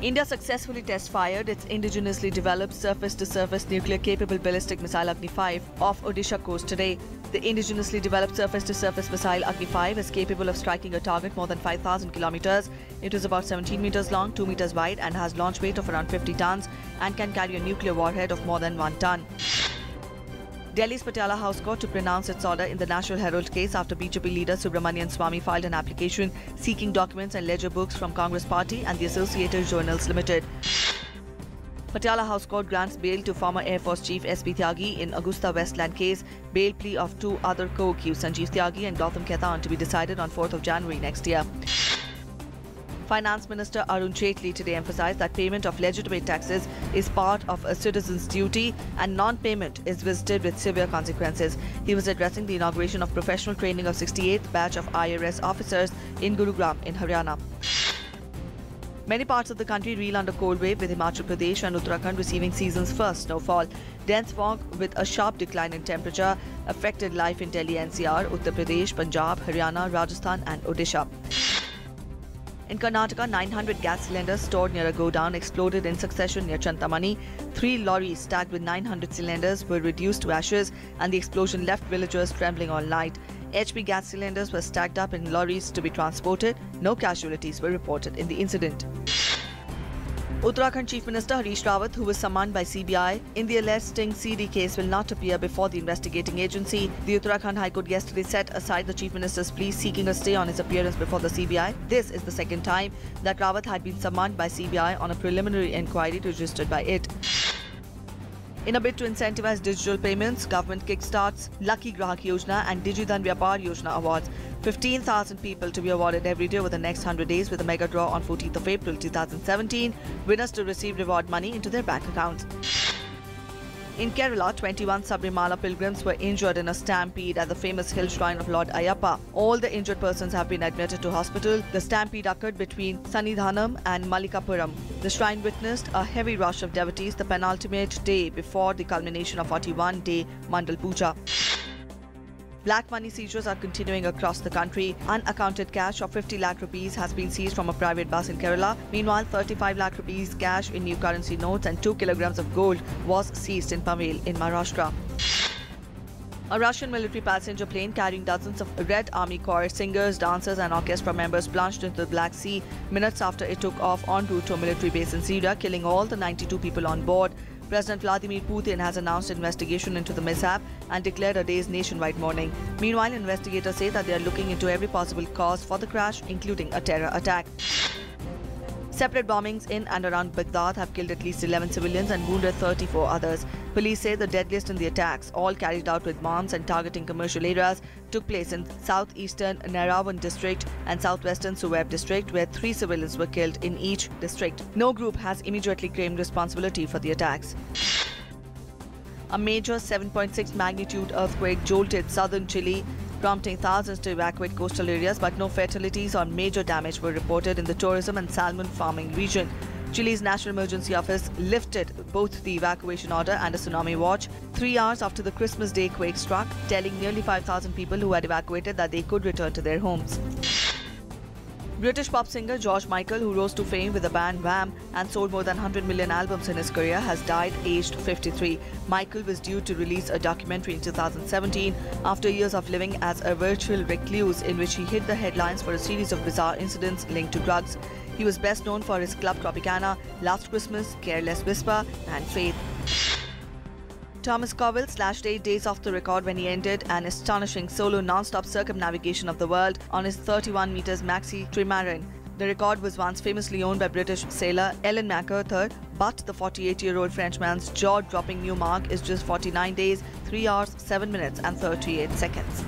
India successfully test-fired its indigenously developed surface-to-surface nuclear-capable ballistic missile Agni-5 off Odisha coast today. The indigenously developed surface-to-surface missile Agni-5 is capable of striking a target more than 5,000 kilometers. It is about 17 meters long, 2 meters wide, and has launch weight of around 50 tons and can carry a nuclear warhead of more than 1 ton. Delhi's Patiala House Court to pronounce its order in the National Herald case after BJP leader Subramanian Swamy filed an application seeking documents and ledger books from Congress Party and the Associated Journals Limited. Patiala House Court grants bail to former Air Force Chief S.P. Tyagi in Augusta Westland case. Bail plea of 2 other co-accused, Sanjeev Tyagi and Gautam Khaitan, to be decided on 4th of January next year. Finance Minister Arun Jaitley today emphasized that payment of legitimate taxes is part of a citizen's duty and non-payment is visited with severe consequences. He was addressing the inauguration of professional training of 68th batch of IRS officers in Gurugram in Haryana. Many parts of the country reel under cold wave, with Himachal Pradesh and Uttarakhand receiving season's first snowfall. Dense fog with a sharp decline in temperature affected life in Delhi NCR, Uttar Pradesh, Punjab, Haryana, Rajasthan and Odisha. In Karnataka, 900 gas cylinders stored near a godown exploded in succession near Chantamani. 3 lorries stacked with 900 cylinders were reduced to ashes, and the explosion left villagers trembling all night. HP gas cylinders were stacked up in lorries to be transported. No casualties were reported in the incident. Uttarakhand Chief Minister Harish Rawat, who was summoned by CBI in the alleged Sting CD case, will not appear before the investigating agency. The Uttarakhand High Court yesterday set aside the Chief Minister's plea seeking a stay on his appearance before the CBI. This is the second time that Rawat had been summoned by CBI on a preliminary inquiry registered by it. In a bid to incentivize digital payments, government kickstarts Lucky Grahak Yojana and Digidhan Vyapar Yojana awards. 15,000 people to be awarded every day over the next 100 days, with a mega draw on 14th of April 2017. Winners to receive reward money into their bank accounts. In Kerala, 21 Sabrimala pilgrims were injured in a stampede at the famous hill shrine of Lord Ayyappa. All the injured persons have been admitted to hospital. The stampede occurred between Sannidhanam and Malikapuram. The shrine witnessed a heavy rush of devotees the penultimate day before the culmination of 41-day Mandal Puja. Black money seizures are continuing across the country. Unaccounted cash of 50 lakh rupees has been seized from a private bus in Kerala. Meanwhile, 35 lakh rupees cash in new currency notes and 2 kilograms of gold was seized in Panvel in Maharashtra. A Russian military passenger plane carrying dozens of Red Army Corps singers, dancers and orchestra members plunged into the Black Sea minutes after it took off en route to a military base in Syria, killing all the 92 people on board. President Vladimir Putin has announced investigation into the mishap and declared a day's nationwide mourning. Meanwhile, investigators say that they are looking into every possible cause for the crash, including a terror attack. Separate bombings in and around Baghdad have killed at least 11 civilians and wounded 34 others. Police say the deadliest in the attacks, all carried out with bombs and targeting commercial areas, took place in southeastern Narawan district and southwestern Suwaib district, where 3 civilians were killed in each district. No group has immediately claimed responsibility for the attacks. A major 7.6 magnitude earthquake jolted southern Chile, prompting thousands to evacuate coastal areas, but no fatalities or major damage were reported in the tourism and salmon farming region. Chile's National Emergency Office lifted both the evacuation order and a tsunami watch 3 hours after the Christmas Day quake struck, telling nearly 5,000 people who had evacuated that they could return to their homes. British pop singer George Michael, who rose to fame with the band Wham and sold more than 100 million albums in his career, has died aged 53. Michael was due to release a documentary in 2017 after years of living as a virtual recluse, in which he hit the headlines for a series of bizarre incidents linked to drugs. He was best known for his Club Tropicana, Last Christmas, Careless Whisper and Faith. Thomas Cowell slashed 8 days off the record when he ended an astonishing solo non-stop circumnavigation of the world on his 31 meters maxi trimaran. The record was once famously owned by British sailor Ellen MacArthur, but the 48-year-old Frenchman's jaw-dropping new mark is just 49 days, 3 hours, 7 minutes and 38 seconds.